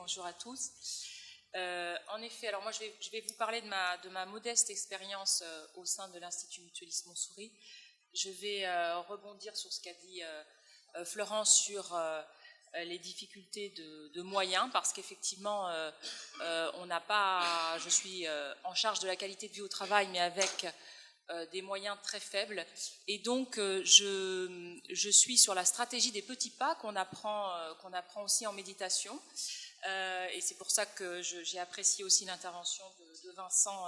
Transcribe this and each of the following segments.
bonjour à tous. En effet, alors moi je vais vous parler de ma modeste expérience au sein de l'Institut Mutualiste Montsouris. Je vais rebondir sur ce qu'a dit Florence sur les difficultés de moyens, parce qu'effectivement, on n'a pas. Je suis en charge de la qualité de vie au travail, mais avec des moyens très faibles. Et donc, je suis sur la stratégie des petits pas qu'on apprend aussi en méditation. Et c'est pour ça que j'ai apprécié aussi l'intervention de Vincent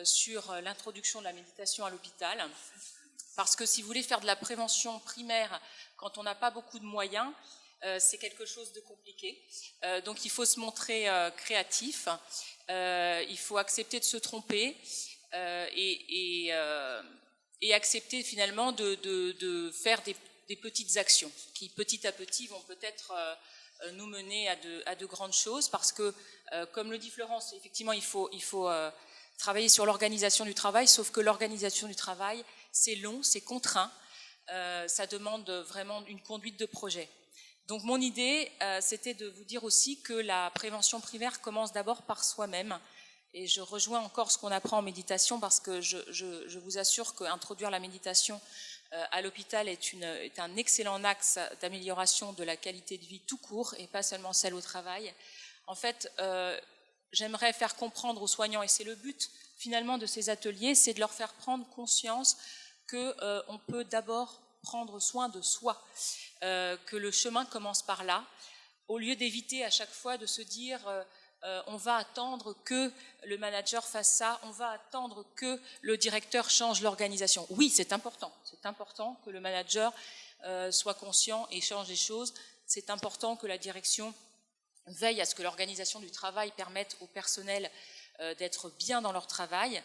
sur l'introduction de la méditation à l'hôpital. Parce que si vous voulez faire de la prévention primaire quand on n'a pas beaucoup de moyens, c'est quelque chose de compliqué. Donc il faut se montrer créatif, il faut accepter de se tromper et accepter finalement de faire des petites actions qui petit à petit vont peut-être nous mener à de grandes choses, parce que comme le dit Florence, effectivement il faut travailler sur l'organisation du travail, sauf que l'organisation du travail, c'est long, c'est contraint, ça demande vraiment une conduite de projet. Donc mon idée, c'était de vous dire aussi que la prévention primaire commence d'abord par soi-même. Et je rejoins encore ce qu'on apprend en méditation, parce que je vous assure qu'introduire la méditation à l'hôpital est un excellent axe d'amélioration de la qualité de vie tout court, et pas seulement celle au travail. En fait, j'aimerais faire comprendre aux soignants, et c'est le but finalement de ces ateliers, c'est de leur faire prendre conscience qu'on peut d'abord prendre soin de soi, que le chemin commence par là, au lieu d'éviter à chaque fois de se dire on va attendre que le manager fasse ça, on va attendre que le directeur change l'organisation. Oui, c'est important que le manager soit conscient et change les choses, c'est important que la direction veille à ce que l'organisation du travail permette au personnel d'être bien dans leur travail,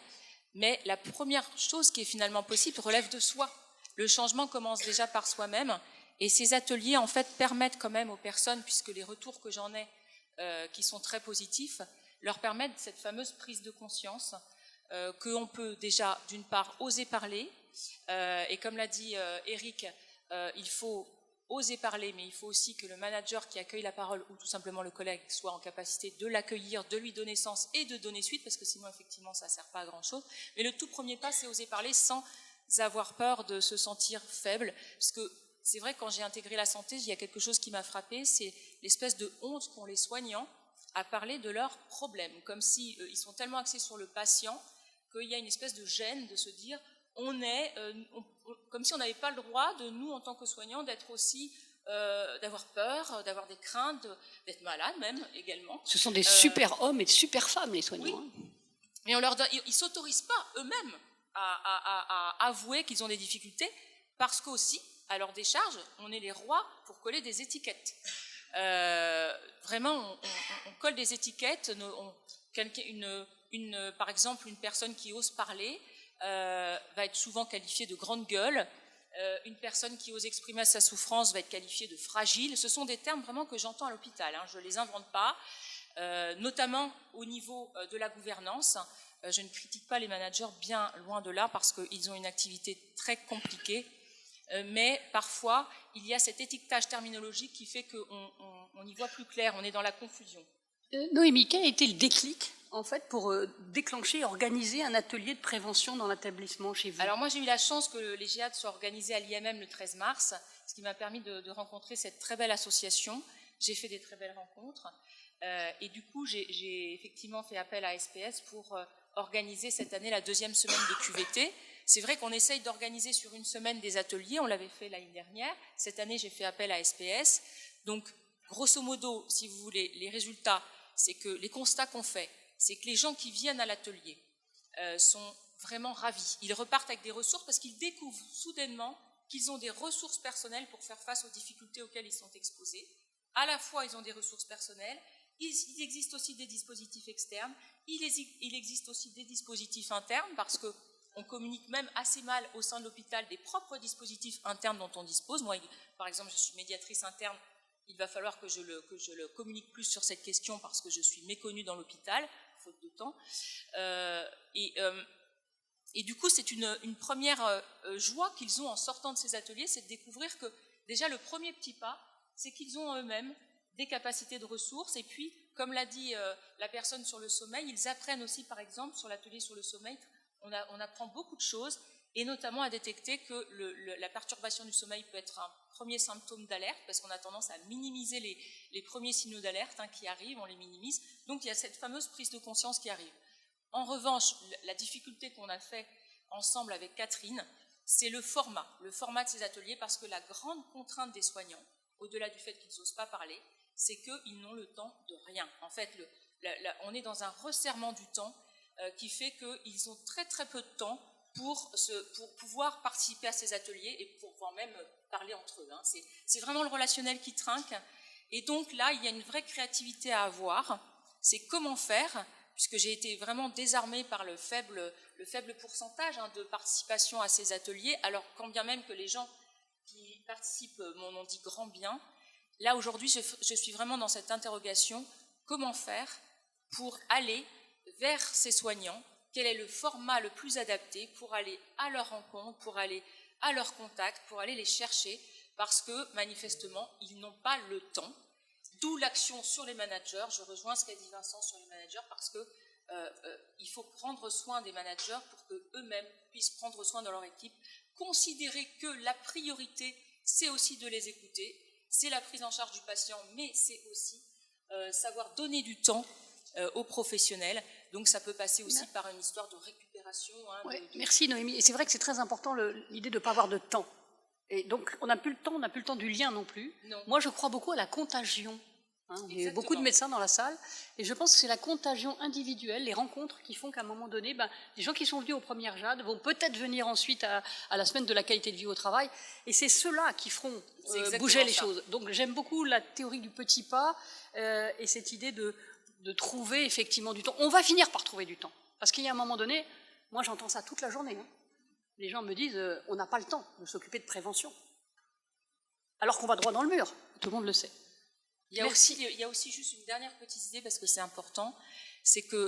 mais la première chose qui est finalement possible relève de soi. Le changement commence déjà par soi-même, et ces ateliers en fait permettent quand même aux personnes, puisque les retours que j'en ai qui sont très positifs, leur permettent cette fameuse prise de conscience qu'on peut déjà d'une part oser parler, et comme l'a dit Eric, il faut oser parler, mais il faut aussi que le manager qui accueille la parole, ou tout simplement le collègue, soit en capacité de l'accueillir, de lui donner sens et de donner suite, parce que sinon effectivement ça ne sert pas à grand chose. Mais le tout premier pas, c'est oser parler sans avoir peur de se sentir faible, parce que c'est vrai, quand j'ai intégré la santé, il y a quelque chose qui m'a frappée, c'est l'espèce de honte qu'ont les soignants à parler de leurs problèmes, comme si ils sont tellement axés sur le patient qu'il y a une espèce de gêne de se dire comme si on n'avait pas le droit de nous en tant que soignants d'être aussi d'avoir peur, d'avoir des craintes, d'être malade même également. Ce sont des super hommes et de super femmes, les soignants. Oui. Mais ils ne s'autorisent pas eux-mêmes à avouer qu'ils ont des difficultés, parce qu'aussi, à leur décharge, on est les rois pour coller des étiquettes. Vraiment, on colle des étiquettes. Par exemple, une personne qui ose parler va être souvent qualifiée de grande gueule. Une personne qui ose exprimer sa souffrance va être qualifiée de fragile. Ce sont des termes vraiment que j'entends à l'hôpital, hein, je ne les invente pas, notamment au niveau de la gouvernance. Je ne critique pas les managers, bien loin de là, parce qu'ils ont une activité très compliquée. Mais parfois, il y a cet étiquetage terminologique qui fait qu'on y voit plus clair, on est dans la confusion. Noémie, quel a été le déclic, en fait, pour déclencher, organiser un atelier de prévention dans l'établissement chez vous? Alors moi, j'ai eu la chance que les GIAD soient organisés à l'IMM le 13 mars, ce qui m'a permis de rencontrer cette très belle association. J'ai fait des très belles rencontres. Et du coup, j'ai effectivement fait appel à SPS pour organiser cette année la deuxième semaine de QVT. C'est vrai qu'on essaye d'organiser sur une semaine des ateliers, on l'avait fait l'année dernière. Cette année, j'ai fait appel à SPS. Donc, grosso modo, si vous voulez, les résultats, c'est que les constats qu'on fait, c'est que les gens qui viennent à l'atelier sont vraiment ravis. Ils repartent avec des ressources parce qu'ils découvrent soudainement qu'ils ont des ressources personnelles pour faire face aux difficultés auxquelles ils sont exposés. À la fois, ils ont des ressources personnelles, il existe aussi des dispositifs externes, il existe aussi des dispositifs internes, parce qu'on communique même assez mal au sein de l'hôpital des propres dispositifs internes dont on dispose. Moi, par exemple, je suis médiatrice interne, il va falloir que je le communique plus sur cette question, parce que je suis méconnue dans l'hôpital, faute de temps. Et du coup, c'est une première joie qu'ils ont en sortant de ces ateliers, c'est de découvrir que déjà le premier petit pas, c'est qu'ils ont eux-mêmes des capacités de ressources, et puis, comme l'a dit la personne sur le sommeil, ils apprennent aussi, par exemple, sur l'atelier sur le sommeil, on apprend beaucoup de choses, et notamment à détecter que la perturbation du sommeil peut être un premier symptôme d'alerte, parce qu'on a tendance à minimiser les premiers signaux d'alerte qui arrivent, on les minimise, donc il y a cette fameuse prise de conscience qui arrive. En revanche, la difficulté qu'on a fait ensemble avec Catherine, c'est le format de ces ateliers, parce que la grande contrainte des soignants, au-delà du fait qu'ils n'osent pas parler, c'est qu'ils n'ont le temps de rien. En fait, on est dans un resserrement du temps qui fait qu'ils ont très très peu de temps pour pouvoir participer à ces ateliers et pour pouvoir même parler entre eux. C'est vraiment le relationnel qui trinque. Et donc là, il y a une vraie créativité à avoir. C'est comment faire, puisque j'ai été vraiment désarmée par le faible pourcentage de participation à ces ateliers, alors quand bien même que les gens qui participent m'en ont dit grand bien. Là, aujourd'hui, je suis vraiment dans cette interrogation, comment faire pour aller vers ces soignants, quel est le format le plus adapté pour aller à leur rencontre, pour aller à leur contact, pour aller les chercher, parce que manifestement, ils n'ont pas le temps, d'où l'action sur les managers. Je rejoins ce qu'a dit Vincent sur les managers, parce que il faut prendre soin des managers pour qu'eux-mêmes puissent prendre soin de leur équipe, considérer que la priorité, c'est aussi de les écouter, c'est la prise en charge du patient, mais c'est aussi savoir donner du temps aux professionnels. Donc ça peut passer aussi par une histoire de récupération. Merci Noémie. Et c'est vrai que c'est très important l'idée de ne pas avoir de temps. Et donc on n'a plus le temps du lien non plus. Non. Moi je crois beaucoup à la contagion. Il y a beaucoup de médecins dans la salle, et je pense que c'est la contagion individuelle, les rencontres qui font qu'à un moment donné, les gens qui sont venus aux premières JAD vont peut-être venir ensuite à la semaine de la qualité de vie au travail, et c'est ceux-là qui feront bouger les choses. Donc j'aime beaucoup la théorie du petit pas, et cette idée de trouver effectivement du temps. On va finir par trouver du temps, parce qu'il y a un moment donné, moi j'entends ça toute la journée, les gens me disent on n'a pas le temps de s'occuper de prévention, alors qu'on va droit dans le mur, tout le monde le sait. Il y a aussi juste une dernière petite idée, parce que c'est important, c'est qu'il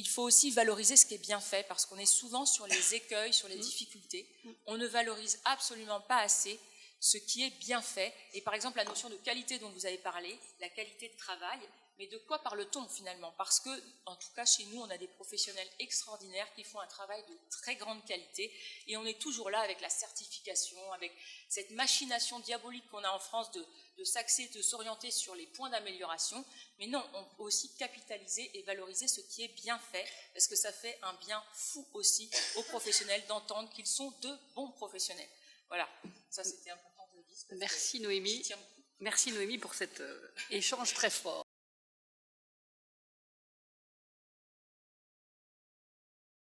faut aussi valoriser ce qui est bien fait, parce qu'on est souvent sur les écueils, sur les difficultés. On ne valorise absolument pas assez ce qui est bien fait. Et par exemple, la notion de qualité dont vous avez parlé, la qualité de travail, mais de quoi parle-t-on finalement? Parce que, en tout cas, chez nous, on a des professionnels extraordinaires qui font un travail de très grande qualité, et on est toujours là avec la certification, avec cette machination diabolique qu'on a en France de s'axer, de s'orienter sur les points d'amélioration. Mais non, on peut aussi capitaliser et valoriser ce qui est bien fait, parce que ça fait un bien fou aussi aux professionnels d'entendre qu'ils sont de bons professionnels. Voilà, ça c'était important de le dire. Merci Noémie. Merci Noémie pour cet échange très fort.